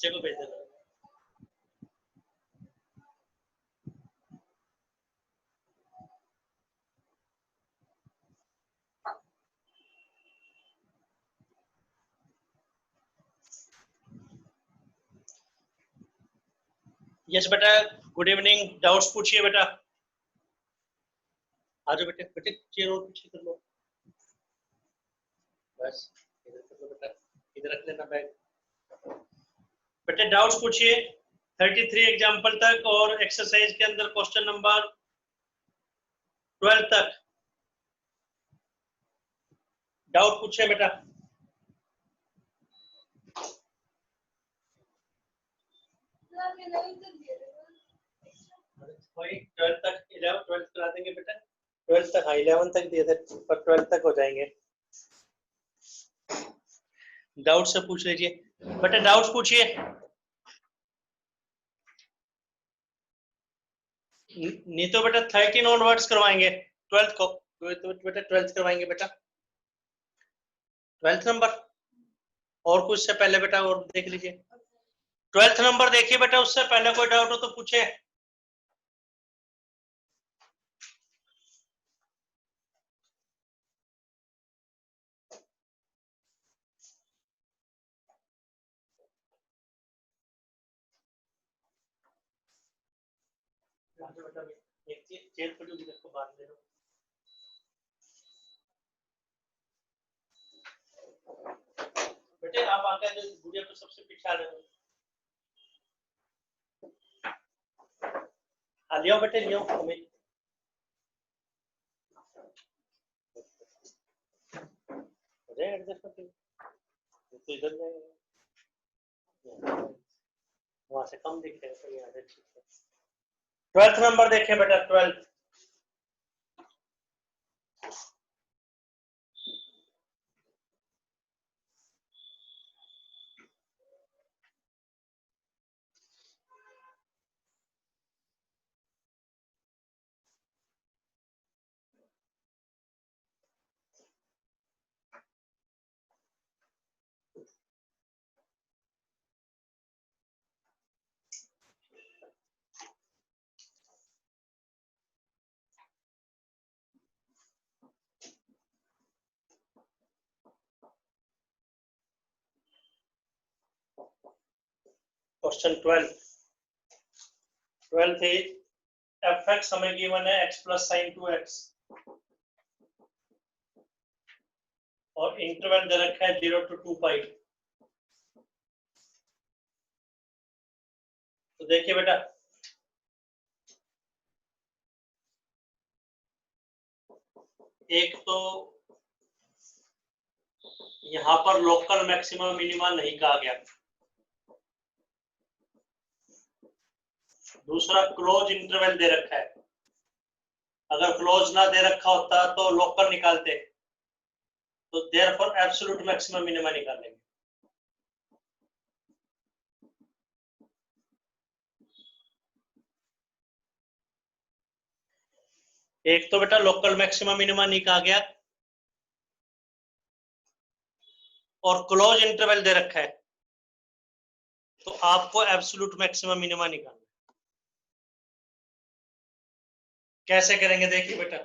बच्चे को भेज देना। यस बेटा, गुड इवनिंग। डाउट्स पूछिए बेटा। आ जाओ बेटे, बेटे चेयर और पीछे कर लो, बस इधर कर लो बेटा, इधर रख लेना बैग। बेटे डाउट्स पूछिए 33 एग्जाम्पल तक और एक्सरसाइज के अंदर क्वेश्चन नंबर 12 तक डाउट पूछिए बेटा। भाई 12 तक 12 करा देंगे बेटा, 12 तक। हाँ 11 तक दिए थे पर 12 तक हो जाएंगे। डाउट से पूछ लीजिए बेटा, डाउट्स पूछिए। नहीं तो बेटा 13 ऑनवर्ड्स करवाएंगे 12th को, तो बेटा 12th करवाएंगे बेटा, 12th नंबर। और कुछ से पहले बेटा और देख लीजिए, 12th नंबर देखिए बेटा, उससे पहले कोई डाउट हो तो पूछे। चेयर पर को बांध दे दो। बेटे आप आकर गुड़िया को सबसे पीछे आ रहे हो। लियो बेटे, लियो हमें एडजस्ट करके तो इधर जाएगा, वहां से कम दिख रहा है। यहाँ से 12th नंबर देखिए बेटा, 12th। क्वेश्चन 12 थे एफ एक्स हमें गिवन है x प्लस साइन 2x और इंटरवल दे रखा है 0 to 2 पाई। तो देखिए बेटा एक तो यहां पर लोकल मैक्सिमम मिनिमा नहीं कहा गया, दूसरा क्लोज इंटरवल दे रखा है, अगर क्लोज ना दे रखा होता तो लोकल निकालते, तो देयरफॉर एब्सोल्यूट मैक्सिमम मिनिमा निकालेंगे। एक तो बेटा लोकल मैक्सिमम मिनिमा नहीं कहा गया और क्लोज इंटरवल दे रखा है, तो आपको एब्सोल्यूट मैक्सिमम मिनिमा निकालना। कैसे करेंगे देखिए बेटा,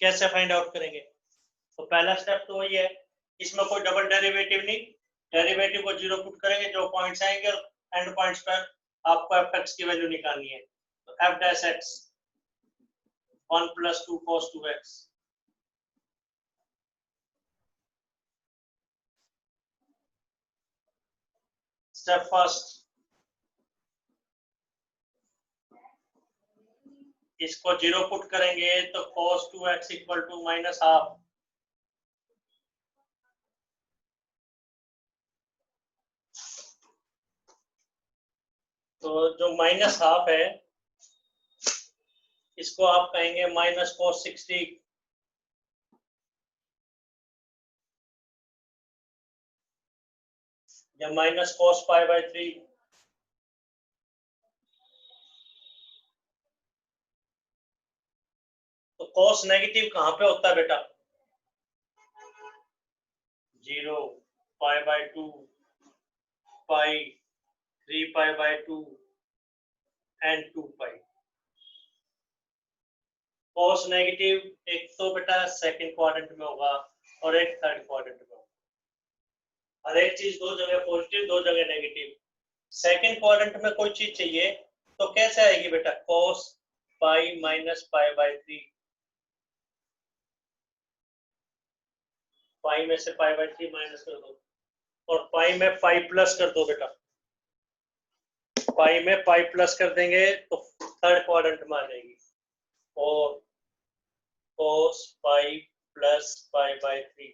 कैसे फाइंड आउट करेंगे। तो पहला स्टेप तो वही है, इसमें कोई डबल डेरिवेटिव नहीं, डेरिवेटिव को 0 पुट करेंगे, जो पॉइंट्स आएंगे और एंड पॉइंट्स पर आपको एफ एक्स की वैल्यू निकालनी है। तो F dash x 1 + 2 cos 2x, step first, इसको 0 पुट करेंगे तो cos 2x = -½ तो जो -½ है इसको आप कहेंगे -cos 60 या -cos π/3। तो cos नेगेटिव कहां पे होता है बेटा, 0, π/2, पाई, 3π/2 एंड 2π। cos नेगेटिव एक तो बेटा सेकंड क्वाड्रेंट में होगा और एक थर्ड क्वाड्रेंट में होगा, हर एक चीज दो जगह पॉजिटिव दो जगह नेगेटिव। सेकंड क्वाड्रेंट में कोई चीज चाहिए तो कैसे आएगी बेटा, cos π - π/3, पाई में से π/3 माइनस कर दो और पाई में पाई प्लस कर दो बेटा, पाई में पाई प्लस कर देंगे तो थर्ड क्वाड्रेंट में आ जाएगी और cos π + π/3।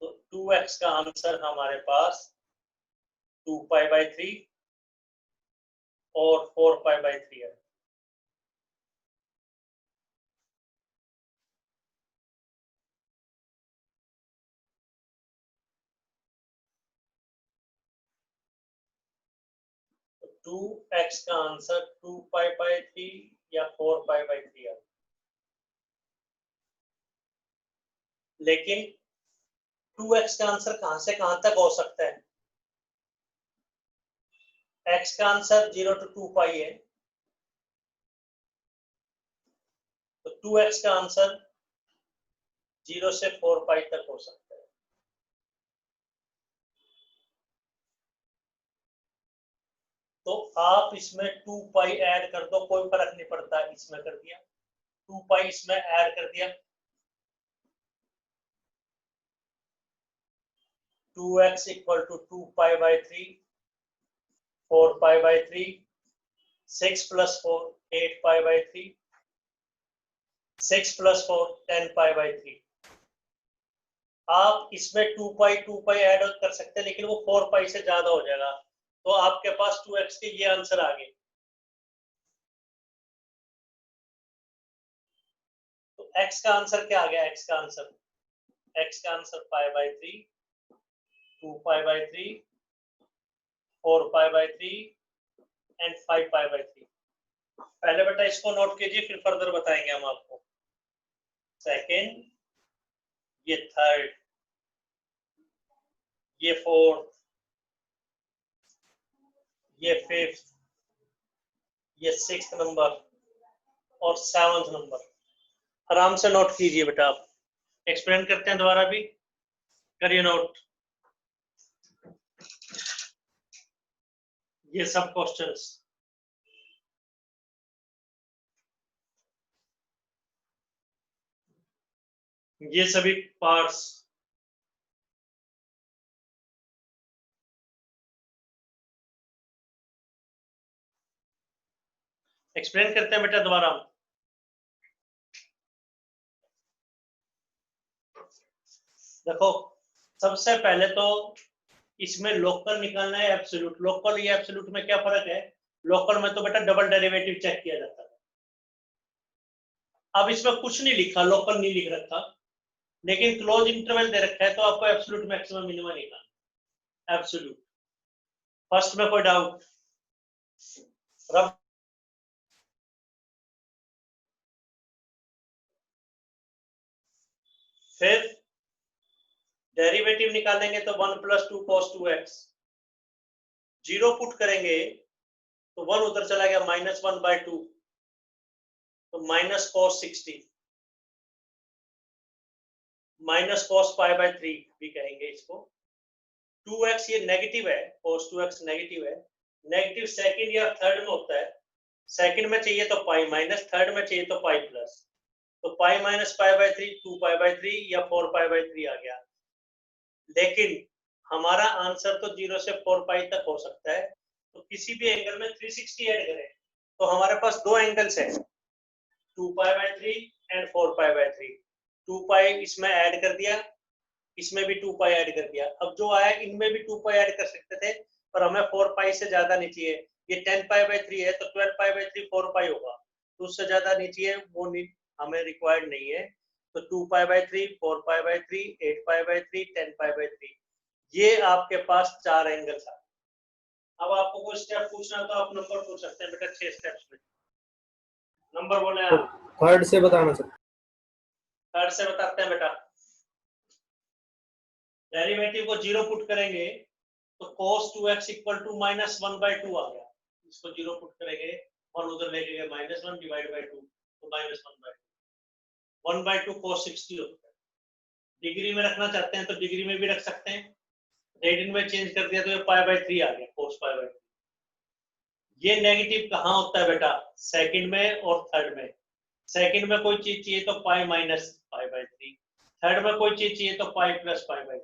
तो 2x का आंसर हमारे पास 2π/3 और 4π/3 है। तो 2x का आंसर 2π/3 या 4π/3 है। लेकिन 2x का आंसर कहां से कहां तक हो सकता है, x का आंसर 0 to 2π है, तो 2x का आंसर 0 से 4π तक हो सकता है। तो आप इसमें 2π ऐड कर दो, कोई फर्क नहीं पड़ता, इसमें कर दिया 2π इसमें ऐड कर दिया, 2x = 2π/3, 4π/3, 6 + 4 8π/3, 6 + 4 10π/3। आप इसमें 2π ऐड कर सकते हैं, लेकिन वो 4π से ज्यादा हो जाएगा, तो आपके पास 2x के ये आंसर आ गए। तो x का आंसर क्या आ गया, x का आंसर π/3, 2π/3, 4π/3 एंड 5π/3। पहले बेटा इसको नोट कीजिए, फिर फर्दर बताएंगे हम आपको। सेकंड, ये थर्ड, ये फोर्थ, ये फिफ्थ, ये सिक्स्थ नंबर और 7th नंबर। आराम से नोट कीजिए बेटा, आप एक्सप्लेन करते हैं दोबारा भी, करिए नोट। ये सब क्वेश्चंस ये सभी पार्ट्स एक्सप्लेन करते हैं बेटा दोबारा। देखो सबसे पहले तो इसमें लोकल निकालना है एब्सोल्यूट। लोकल या एब्सोल्यूट में क्या फर्क है? लोकल में तो बेटा डबल डेरिवेटिव चेक किया जाता है। अब इसमें कुछ नहीं लिखा, लोकल नहीं लिख रखा, लेकिन क्लोज इंटरवल दे रखा है, तो आपको एब्सोल्यूट मैक्सिमम मिनिमम निकालना एब्सोल्यूट। फर्स्ट में कोई डाउट? फिर डेरिवेटिव निकालेंगे तो 1 + 2 cos 2x, जीरो पुट करेंगे तो 1 उधर चला गया, -1/2, तो माइनस cos 60, माइनस cos π/3 भी कहेंगे इसको। 2x ये नेगेटिव है, cos 2x नेगेटिव है। नेगेटिव सेकंड या थर्ड में होता है, सेकंड में चाहिए तो पाई माइनस, थर्ड में चाहिए तो पाई प्लस, तो पाई माइनस π/3 2π/3 या 4π/3 आ गया। लेकिन हमारा आंसर तो 0 से 4 पाई तक हो सकता है, तो किसी भी एंगल में 360 ऐड करें तो हमारे पास दो एंगल्स है, 2π/3 एंड 4π/3। 2 पाई इसमें ऐड कर दिया, इसमें भी 2 पाई ऐड कर दिया। अब जो आया इनमें भी 2 पाई ऐड कर सकते थे, पर हमें 4 पाई से ज्यादा नहीं चाहिए। ये 10π/3 है तो 12π/3 4 पाई होगा, तो उससे ज्यादा नहीं चाहिए, वो नहीं हमें रिक्वायर्ड नहीं है। तो 2π/3 4π/3 8π/3 10π/3, ये आपके पास चार एंगल था। अब आपको कोई स्टेप पूछना तो आप नंबर पूछ सकते हैं बेटा, 6 स्टेप्स में नंबर बोले आप। थर्ड से बताना सर। थर्ड से बताते हैं बेटा। डेरिवेटिव को जीरो पुट करेंगे तो cos 2x = -1/2 आ गया। इसको जीरो पुट करेंगे, 1 उधर लेके गए, -1 डिवाइड बाय 2, तो -1/2। 1/2 cos 60 होता है। डिग्री में रखना चाहते हैं तो डिग्री में भी रख सकते हैं, रेडियन में चेंज कर दिया तो ये π/3 आ गया, cos π/3। ये नेगेटिव कहाँ होता है बेटा? सेकंड में और थर्ड में। सेकंड में कोई चीज चाहिए तो पाई माइनस π/3, थर्ड में कोई चीज चाहिए तो पाई प्लस π/3,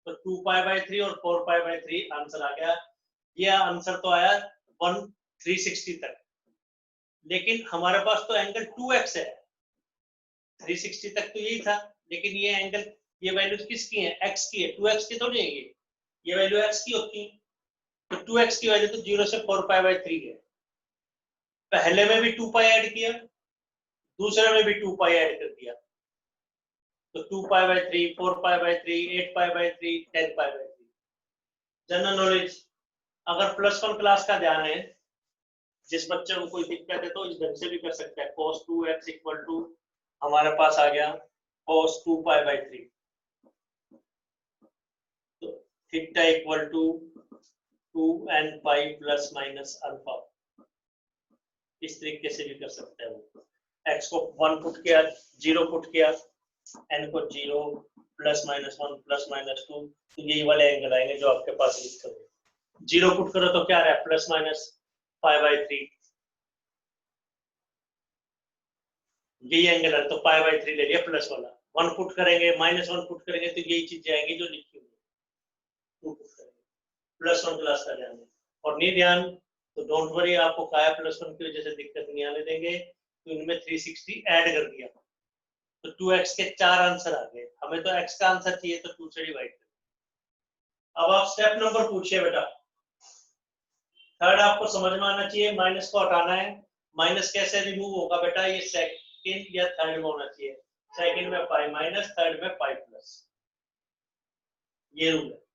तो 2π/3 और 4π/3 आंसर आ गया। ये आंसर तो आया 360 तक, लेकिन हमारे पास तो एंगल 2x है, 360 तक तो यही था, लेकिन ये एंगल, ये वैल्यूज किसकी है? x की है, 2x की थोड़ी है ये वैल्यू x की होती है, तो 2x की वैल्यू तो 0 से 4π/3 है। पहले में भी 2 पाई ऐड किया, दूसरे में भी 2 पाई ऐड कर दिया, तो 2π/3 4π/3 8π/3 10π/3। जनरल नॉलेज, अगर +1 क्लास का ध्यान है, जिस बच्चे को कोई दिक्कत है तो इस ढंग से भी कर सकता है। cos 2x = हमारे पास आ गया cos 2π/3, तो theta = 2n pi plus minus alpha. इस तरीके से भी कर सकते हैं वो। x को 1 पुट किया, 0 पुट किया, n को 0 +-1 +-2, तो यही वाले एंगल आएंगे जो आपके पास लिखे हुए। 0 पुट करो तो क्या रहा है? +-π/3, यही एंगल है, तो π/3 ले लिया प्लस वाला। 1 पुट करेंगे, -1 पुट करेंगे तो यही चीजें आएंगी जो लिखी हुई है। 2 पुट करेंगे, +1 क्लास का ध्यान है, और नहीं ध्यान तो डोंट वरी, आपको काया +1 की वजह से दिक्कत नहीं आने देंगे। तो इनमें 360 ऐड कर दिया, तो 2x के 4 आंसर आ गए। हमें तो x का आंसर चाहिए, तो 2 से डिवाइड कर। अब आप स्टेप नंबर पूछिए बेटा। थर्ड आपको समझ में आना चाहिए, माइनस को हटाना है। माइनस कैसे रिमूव होगा बेटा? ये सेकंड या थर्ड में होना चाहिए, सेकंड में पाई माइनस, थर्ड में पाई प्लस, ये रूल है।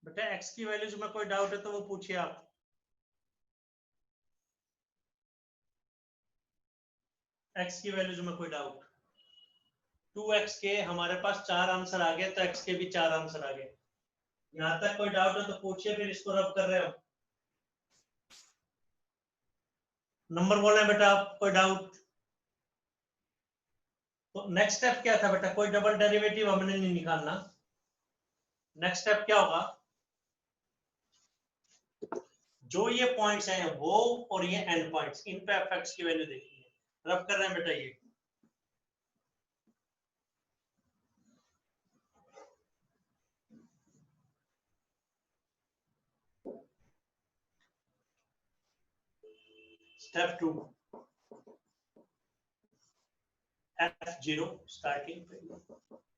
बेटा x की वैल्यूज में कोई डाउट है तो वो पूछिए आप। x की वैल्यूज में कोई डाउट? 2x के हमारे पास 4 आंसर आ गए, तो x के भी 4 आंसर आ गए। यहां तक कोई डाउट है तो पूछिए, फिर इसको रब कर रहे हो। नंबर बोले बेटा आप, कोई डाउट? तो नेक्स्ट स्टेप क्या था बेटा? कोई डबल डेरिवेटिव हमने नहीं निकालना। नेक्स्ट स्टेप क्या होगा? जो ये पॉइंट्स हैं वो और ये एंड पॉइंट्स, इन पे एफएक्स की वैल्यू देखनी है। रब कर रहे हैं बेटा ये। Step 2, f0 starting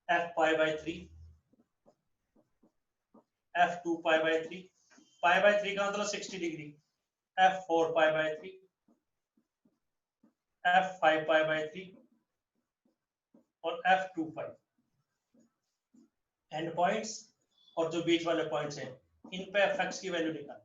f pi by 3, f2 pi by 3, pi by 3 का मतलब 60 degree, f4 pi by 3, f5 pi by 3 और f2 पाई। एंड पॉइंट्स और जो बीच वाले पॉइंट्स हैं इन पे एफएक्स की वैल्यू निकाल।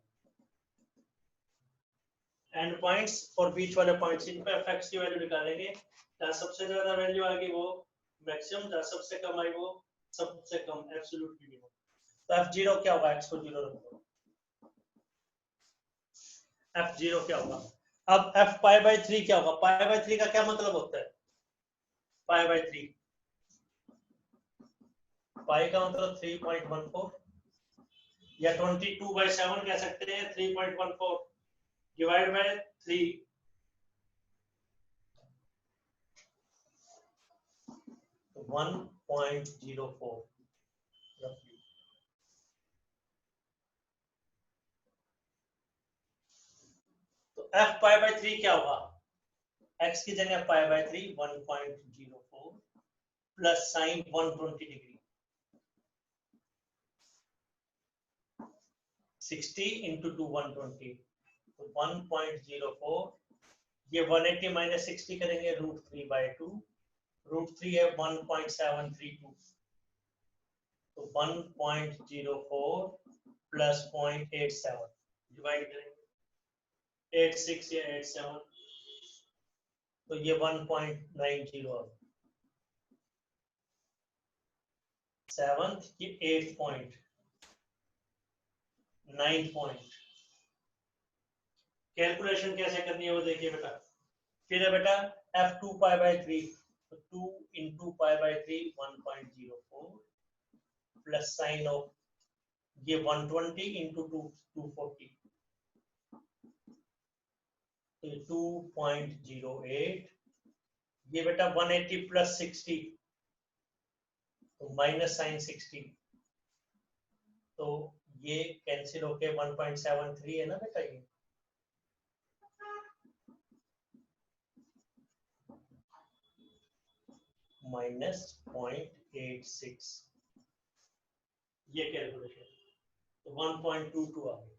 एंड पॉइंट्स और बीच वाले पॉइंट्स, इन पे एफएक्स की वैल्यू निकालेंगे। जहां सबसे ज्यादा वैल्यू आ गई वो मैक्सिमम, जहां सबसे कम आई वो सबसे कम, एब्सोल्यूट मिनिमम। तो f0 क्या होगा? x को 0 रखो। f0 क्या होगा? अब f पाई बाय 3 क्या होगा? पाई बाय 3 का क्या मतलब होता है? पाई बाय 3, पाई का मतलब 3.14 या 22/7 कह सकते हैं। 3.14 डिवाइड बाय 3, तो 1.04 roughly। तो f पाई बाय 3 क्या होगा? x की जगह pi by 3 1.04 plus sign 120 degree, 60 into 2 120, तो 1.04। ये 180 माइनस 60 करेंगे √3/2, √3 है 1.732, तो 1.04 प्लस 0.87 डिवाइड करेंगे 86 या 87, तो ये 1.90 7th ये 8 पॉइंट 9 पॉइंट। कैलकुलेशन कैसे करनी है वो देखिए बेटा। फिर है बेटा f2 पाई बाय 3, तो 2 into pi by 3 1.04 plus sign of ये 120 इंटू 2 240, तो 2.08। ये बेटा 180 प्लस 60, तो माइनस साइन 60, तो ये कैंसिल होके 1.73 है ना बेटा ये। माइनस 0.86, ये कैलकुलेशन, तो 1.22 आ गई।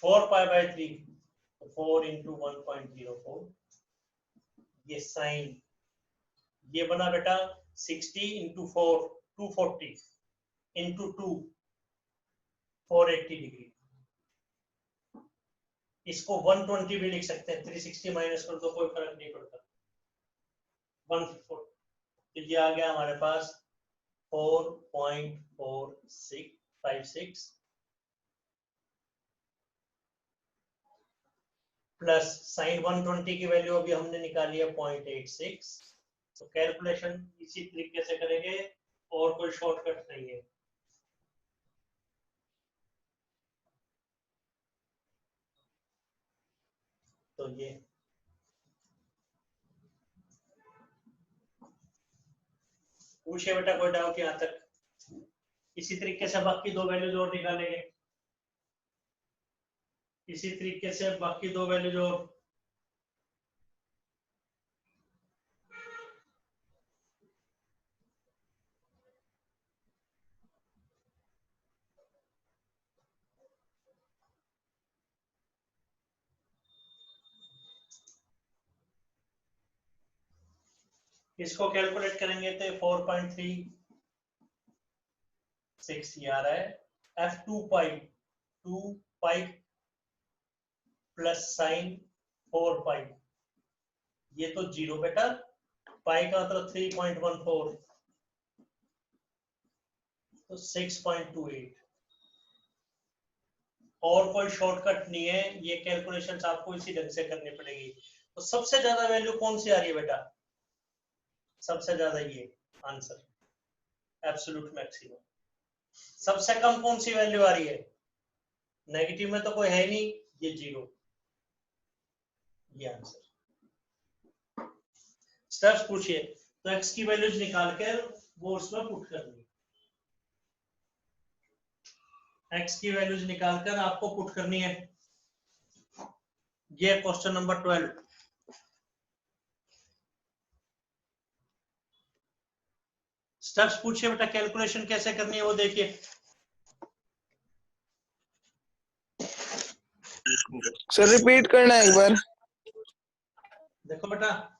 4 पाई बाय 3, तो 4 इंटू 1.04, ये साइन ये बना बेटा 60 इंटू 4 240 इंटू 2 480 डिग्री। इसको 120 भी लिख सकते हैं, 360 माइनस कर दो कोई फर्क नहीं पड़ता। 140, तो ये आ गया हमारे पास 4.4656 प्लस साइन 120 की वैल्यू अभी हमने निकाली है 0.86। तो कैलकुलेशन इसी तरीके से करेंगे और कोई शॉर्टकट नहीं है। तो ये पूछे बेटा कोई डाउट यहाँ तक? इसी तरीके से बाकी दो वैल्यूज और निकालेंगे, इसी तरीके से बाकी दो वैल्यूज और। इसको कैलकुलेट करेंगे तो 4.36 ये आ रहा है। f2 पाई 2 पाई प्लस साइन 4 पाई, ये तो 0 बेटा, पाई का मतलब 3.14 तो 6.28। और कोई शॉर्टकट नहीं है, ये कैलकुलेशंस आपको इसी ढंग से करनी पड़ेगी। तो सबसे ज्यादा वैल्यू कौन सी आ रही है बेटा? सबसे ज्यादा ये आंसर एब्सोल्यूट मैक्सिमम। सबसे कम कौन सी वैल्यू आ रही है? नेगेटिव में तो कोई है नहीं, ये 0, ये आंसर। स्टेप्स पूछिए तो x की वैल्यूज निकाल कर वो उसमें पुट करनी, x की वैल्यूज निकालकर आपको पुट करनी है। ये क्वेश्चन नंबर 12। स्टेप्स पूछिए बेटा, कैलकुलेशन कैसे करनी है वो देखिए। सर रिपीट करना है एक बार। देखो बेटा,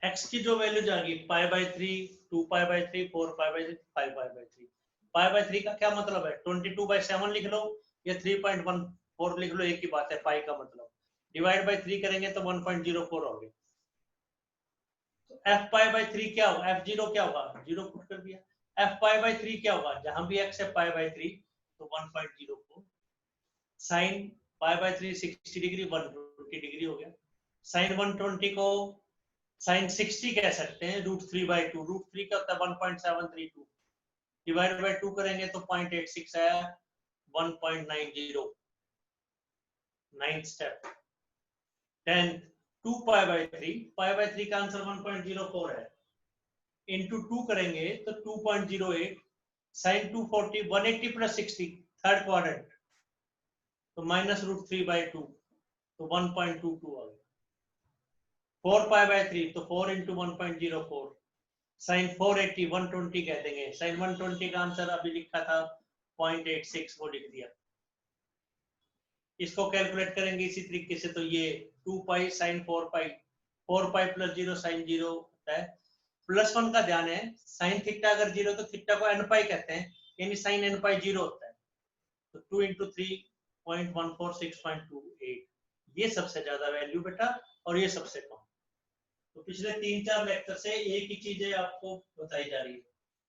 x की जो वैल्यू जाएगी π/3, 2π/3, 4π/3, 5π/3। π/3 का क्या मतलब है? 22/7 लिख लो या 3.14 लिख लो, एक ही बात है। पाई का मतलब डिवाइड बाय 3 करेंगे तो 1.04 हो गया। तो f π/3 क्या होगा? f0 क्या होगा? 0 पुट कर दिया। f π/3 क्या होगा? जहां भी x है π/3 तो 1.04। साइन π/3 60 डिग्री 120 डिग्री हो गया। साइन 120 को साइन 60 कह सकते हैं, √3/2। √3 का होता है 1.732, डिवाइड बाय 2 करेंगे तो 0.86 आया, 1.90। 9th step. 10th 2π/3, π/3 का आंसर 1.04 है, इंटू 2 करेंगे तो 2.08। साइन 240 180 प्लस 60 थर्ड क्वाड्रेंट तो -√3/2 तो 1.22 आ गया। 4π/3 तो 4 इंटू 1.04, साइन 480 120 कह देंगे। साइन 120 का आंसर अभी लिखा था 0.86, वो लिख दिया। इसको कैलकुलेट करेंगे इसी तरीके से, तो ये 2 पाई साइन 4 पाई, 4 पाई प्लस 0 साइन 0 होता है। +1 का ध्यान है, साइन थीटा अगर 0 तो थीटा को n पाई कहते हैं, यानी साइन n पाई 0 होता है। तो 2 इंटू 3.14 ये सबसे ज्यादा वैल्यू बेटा, और ये सबसे कम। तो पिछले 3-4 लेक्चर से एक ही चीजें आपको बताई जा रही है,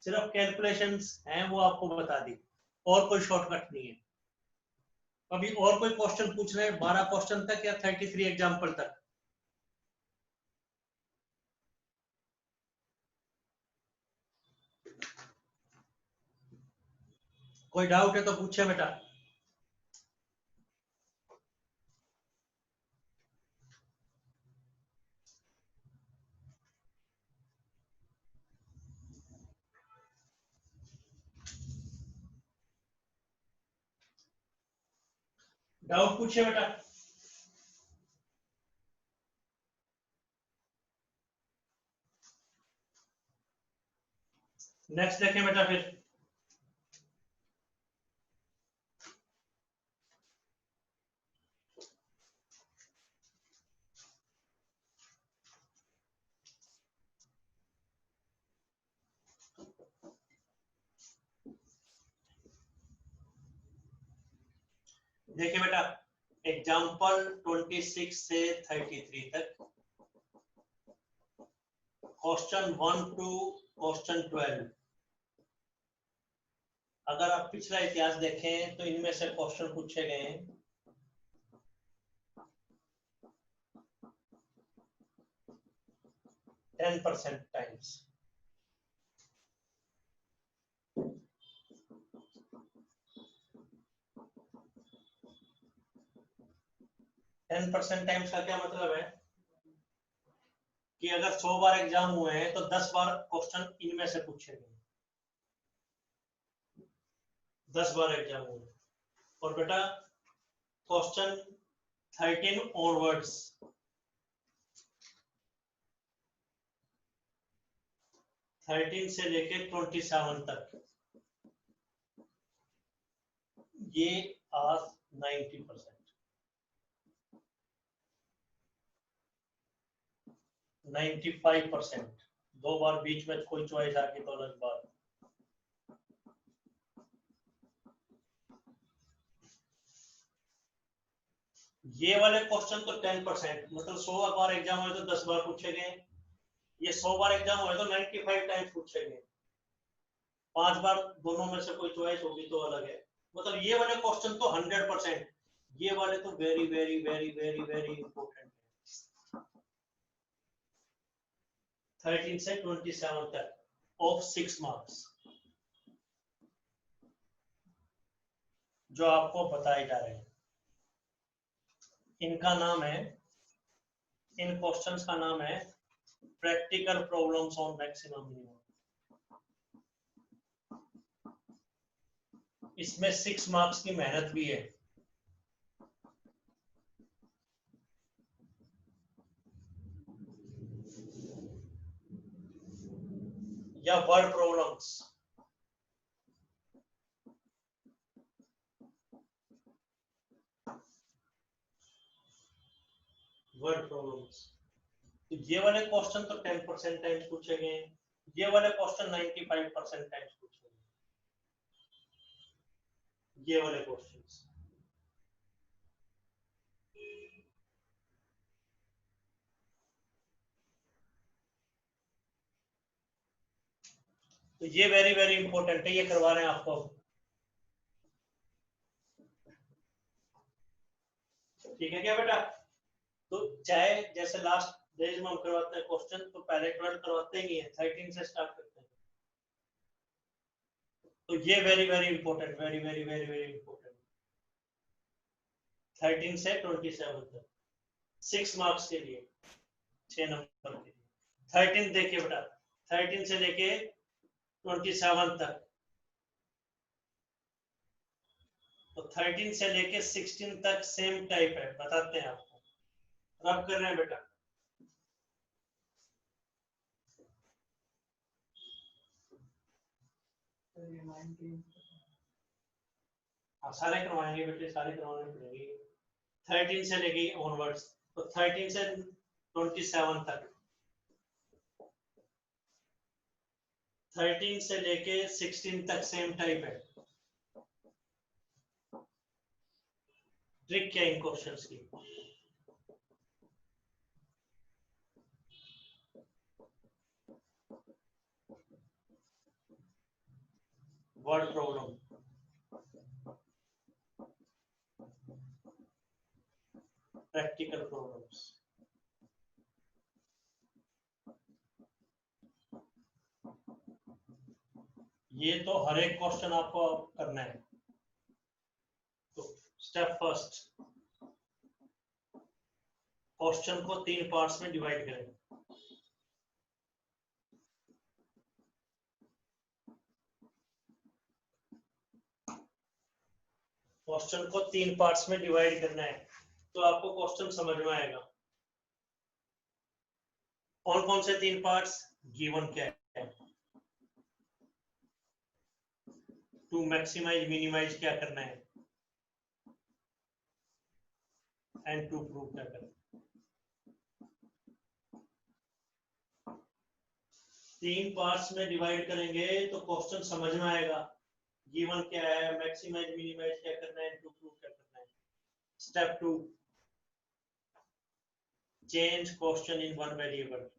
सिर्फ कैलकुलेशंस हैं वो आपको बता दी, और कोई शॉर्टकट नहीं है। अभी और कोई क्वेश्चन पूछ रहे हैं 12 क्वेश्चन तक या 33 एग्जाम्पल तक? कोई डाउट है तो पूछे बेटा। डाउट पूछिए बेटा। नेक्स्ट देखें बेटा फिर। देखिए बेटा, एग्जाम्पल 26 से 33 तक, क्वेश्चन 1 टू क्वेश्चन 12। अगर आप पिछला इतिहास देखें तो इनमें से क्वेश्चन पूछे गए हैं 10% टाइम्स। टेन परसेंट टाइम्स का क्या मतलब है कि अगर 100 बार एग्जाम हुए हैं तो 10 बार क्वेश्चन इनमें से पूछे गए, 10 बार एग्जाम हुए। और बेटा क्वेश्चन 13 ऑनवर्ड्स, 13 से लेके 27 तक, ये आज 90%, 95%, 2 बार बीच में कोई चॉइस आ गई तो अलग बात। ये वाले क्वेश्चन तो 10%, मतलब 100 बार एग्जाम हुए तो 10 बार पूछे गए। ये 100 बार एग्जाम हुए तो 95 टाइम्स पूछे गए। 5 बार दोनों में से कोई चॉइस होगी तो अलग है। मतलब ये वाले क्वेश्चन तो 100%, ये वाले तो very very very very very important है। 13 से 27 तक ऑफ 6 मार्क्स जो आपको बताए जा रहे हैं, इनका नाम है, इन क्वेश्चंस का नाम है practical problems on maximum minimum. इसमें 6 मार्क्स की मेहनत भी है। या वर्ड प्रॉब्लम्स, वर्ड प्रॉब्लम्स, तो ये वाले क्वेश्चन तो 10% टाइम्स पूछे गए हैं, ये वाले क्वेश्चन 95% टाइम्स पूछे गए, ये वाले क्वेश्चंस। तो ये वेरी वेरी इंपॉर्टेंट है, ये करवा रहे हैं आपको। ठीक है क्या बेटा? तो चाहे जैसे लास्ट डेज में हम करवाते हैं क्वेश्चन, तो पहले 12 करवाते ही है, 13 से स्टार्ट करते हैं। तो ये very very important, very very very very important. 13 से 27 तक 6 मार्क्स के लिए, 6 नंबर के लिए। 13 देखिए बेटा, 13 से लेके 27 तक, तो 13 से लेके 16 तक सेम टाइप है, बताते हैं आपको। रब कर रहे हैं बेटा। हाँ, सारे करवाएंगे बेटे, सारे करवाने पड़ेंगे। 13 से लेके ऑनवर्ड्स, तो 13 से 27 तक, 13 से लेके 16 तक सेम टाइप है। ट्रिक क्या इन क्वेश्चंस की? वर्ड प्रॉब्लम, प्रैक्टिकल प्रॉब्लम्स, ये तो हर एक क्वेश्चन आपको करना है। तो स्टेप फर्स्ट, क्वेश्चन को 3 पार्ट्स में डिवाइड करें। क्वेश्चन को 3 पार्ट्स में डिवाइड करना है, तो आपको क्वेश्चन समझ में आएगा। कौन कौन से 3 पार्ट्स? गिवन क्या है, टू मैक्सिमाइज मिनिमाइज क्या करना है, एंड टू प्रूव क्या करना है। 3 पार्ट्स में डिवाइड करेंगे तो क्वेश्चन समझ में आएगा। गिवन क्या है, मैक्सिमाइज मिनिमाइज क्या करना है, टू प्रूव क्या करना है। Step 2, change question in one variable.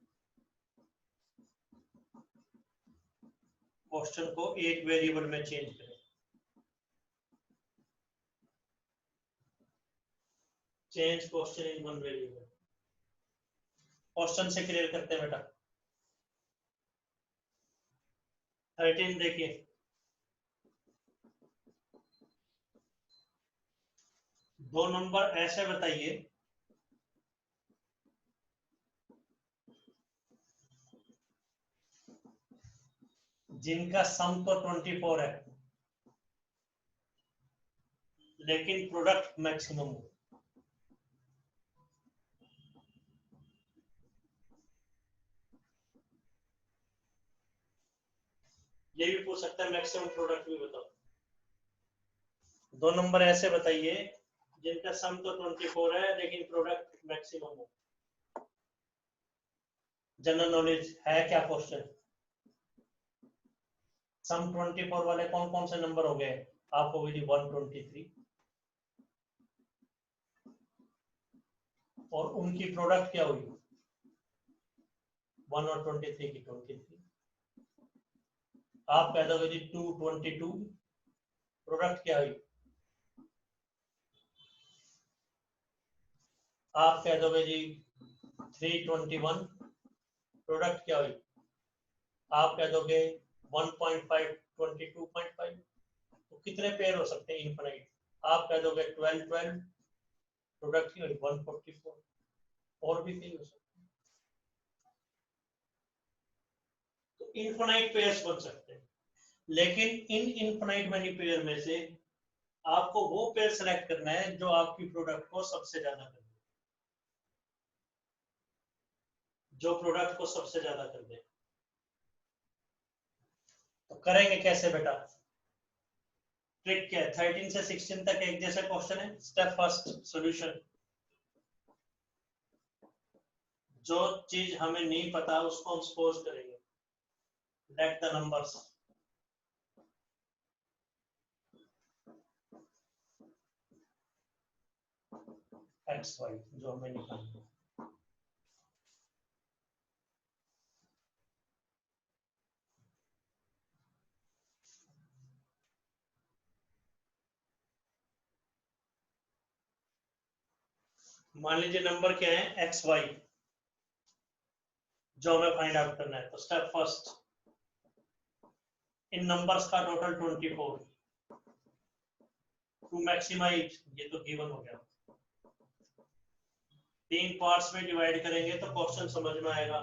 Question को एक वेरिएबल में चेंज करें। Change question in one variable. Question से क्लियर करते हैं बेटा। 13 देखिए, दो नंबर ऐसे बताइए जिनका सम तो 24 है लेकिन प्रोडक्ट मैक्सिमम हो। ये भी पूछ सकता है मैक्सिमम प्रोडक्ट भी बताओ। दो नंबर ऐसे बताइए जिनका सम तो 24 है लेकिन प्रोडक्ट मैक्सिमम हो। जनरल नॉलेज है क्या क्वेश्चन? सम 24 वाले कौन कौन से नंबर हो गए आपको? विधि 123 और उनकी प्रोडक्ट क्या हुई? 1 और 23 की 23। आप कह दोगे जी 222, प्रोडक्ट क्या हुई? आप कह दोगे जी 321, प्रोडक्ट क्या हुई? आप कह दोगे 1.5 22.5। तो कितने पेयर हो सकते हैं इनफाइनाइट? आप कह दोगे 12 12, प्रोडक्ट की हुई 144। और भी कई हो सकते हैं। तो इनफाइनाइट पेयर्स बन सकते हैं, लेकिन इन इनफाइनाइट मैनी पेयर में से आपको वो पेयर सेलेक्ट करना है जो आपकी प्रोडक्ट को सबसे ज्यादा कर दे, जो प्रोडक्ट को सबसे ज्यादा कर दे। तो करेंगे कैसे बेटा? ट्रिक क्या है? 13 से 16 तक एक जैसा क्वेश्चन है। Step first, solution. जो चीज हमें नहीं पता उसको हम सपोज करेंगे। Let the numbers x y जो हमें निकालना है। मान लीजिए नंबर क्या है? एक्स वाई, जो हमें फाइंड आउट करना है। तो स्टेप फर्स्ट, इन नंबर्स का टोटल 24 टू मैक्सिमाइज, ये तो गिवन हो गया। 3 पार्ट्स में डिवाइड करेंगे तो क्वेश्चन समझ में आएगा।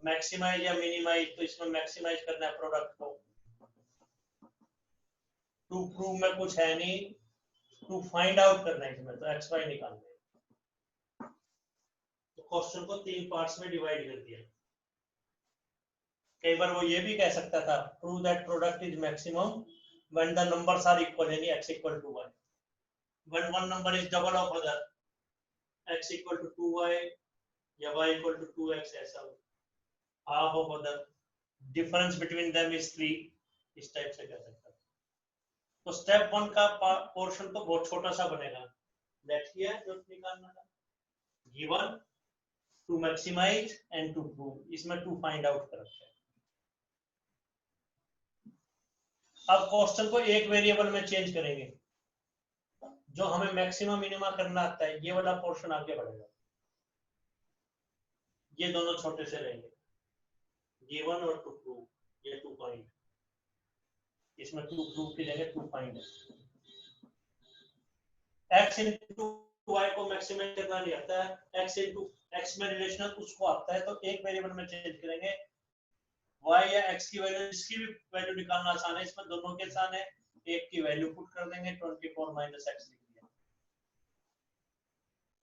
मैक्सिमाइज या मिनिमाइज, तो इसमें मैक्सिमाइज करना है प्रोडक्ट को। टू प्रूव में कुछ है नहीं, टू फाइंड आउट करना है इसमें, तो एक्स वाई निकालना है। तो क्वेश्चन को 3 पार्ट्स में डिवाइड कर दिया। कई बार वो ये भी कह सकता था, prove that product is maximum when the numbers are equal, यानी x equal to y, when one number is double of other, x equal to 2y या y इक्वल टू 2x, ऐसा हो, half of other, difference between them is 3, इस type से कह सकता है। तो स्टेप 1 का पोर्शन तो बहुत छोटा सा बनेगा। लेट हियर जो निकालना था, given, to maximise and to prove, इसमें टू फाइंड आउट कर रखा है। अब क्वेश्चन को एक वेरिएबल में चेंज करेंगे। जो हमें मैक्सिमम मिनिमा करना आता है, ये वाला पोर्शन आगे बढ़ेगा, ये दोनों छोटे से रहेंगे, गिवन और टू प्रूव, ये 2 पॉइंट, इसमें टू प्रूव की जगह 2 फाइंड है। x इंटू y को मैक्सिमाइज करना नहीं आता है, x इंटू x में रिलेशनल उसको आता है, तो एक वेरिएबल में चेंज करेंगे। y या x की वैल्यू, इसकी भी वैल्यू निकालना आसान है, इसमें दोनों के आसान है। एक की वैल्यू पुट कर देंगे, 24 माइनस एक्स लिख दिया,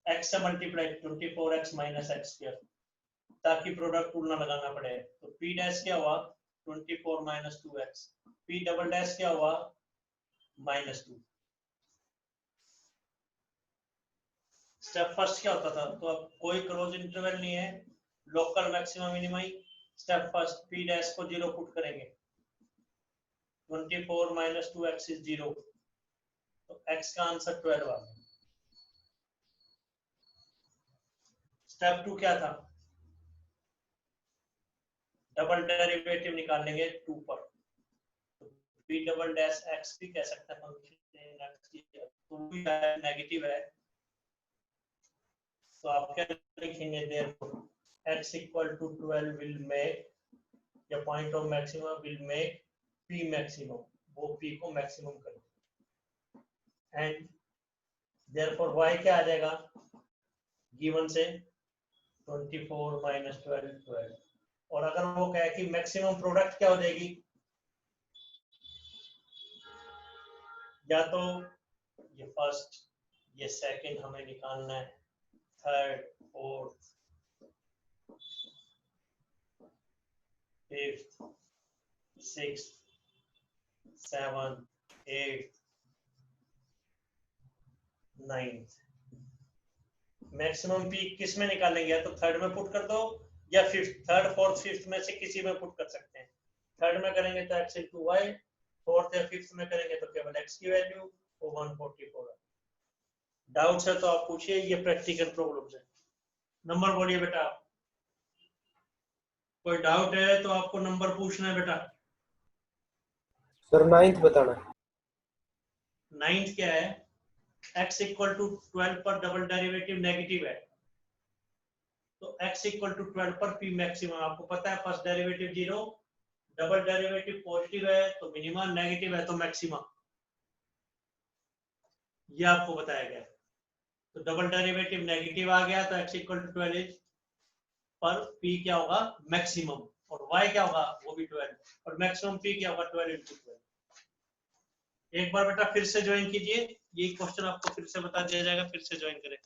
x से multiply 24x minus x square, ताकि प्रोडक्ट टूल ना लगाना पड़े। तो p डैश क्या हुआ? 24 minus 2x, p double dash क्या हुआ? -2। स्टेप फर्स्ट क्या होता था? तो अब कोई क्लोज इंटरवल नहीं है, local maximum minimum. Step first, p dash को 0 पुट करेंगे, 24 माइनस 2x इज 0, तो x का आंसर 12 आ गया। स्टेप 2 क्या था? डबल डेरिवेटिव निकालेंगे 2 पर, तो p डबल डैश x भी कह सकते हैं फंक्शन x की, तो भी नेगेटिव है, तो आप क्या लिखेंगे? Therefore x equal to 12 will make, या point of maximum will make p maximum, वो p को मैक्सिमम कर, एंड देयरफॉर y क्या आ जाएगा? गिवन से 24 माइनस 12 12। और अगर वो कहे कि मैक्सिमम प्रोडक्ट क्या हो जाएगी, या तो ये फर्स्ट, ये सेकंड हमें निकालना है, third, fourth, fifth, sixth, seventh, eighth, ninth. Maximum P किस में निकालेंगे? या तो थर्ड में पुट कर दो, या फिफ्थ, थर्ड फोर्थ फिफ्थ में से किसी में पुट कर सकते हैं। थर्ड में करेंगे तो x इंटू वाई, फोर्थ या फिफ्थ में करेंगे तो केवल x की वैल्यू वो 144 है। डाउट्स है तो आप पूछिए, ये प्रैक्टिकल प्रॉब्लम्स है। नंबर बोलिए बेटा, कोई डाउट है तो आपको नंबर पूछना है बेटा। सर 9th बताना। 9th क्या है? x इक्वल टू 12 पर डबल डेरिवेटिव नेगेटिव है, तो x इक्वल टू 12 पर p मैक्सिमम। आपको पता है first derivative 0, double derivative positive है तो मिनिमम, नेगेटिव है तो मैक्सिमम, ये आपको बताया गया। तो डबल डेरिवेटिव नेगेटिव आ गया तो x इक्वल टू 12 पर p क्या होगा? मैक्सिमम। और y क्या होगा? वो भी 12, और मैक्सिमम p क्या होगा? 12 इंटू 12। एक बार बेटा फिर से ज्वाइन कीजिए, ये क्वेश्चन आपको फिर से बता दिया जाएगा, फिर से ज्वाइन करें।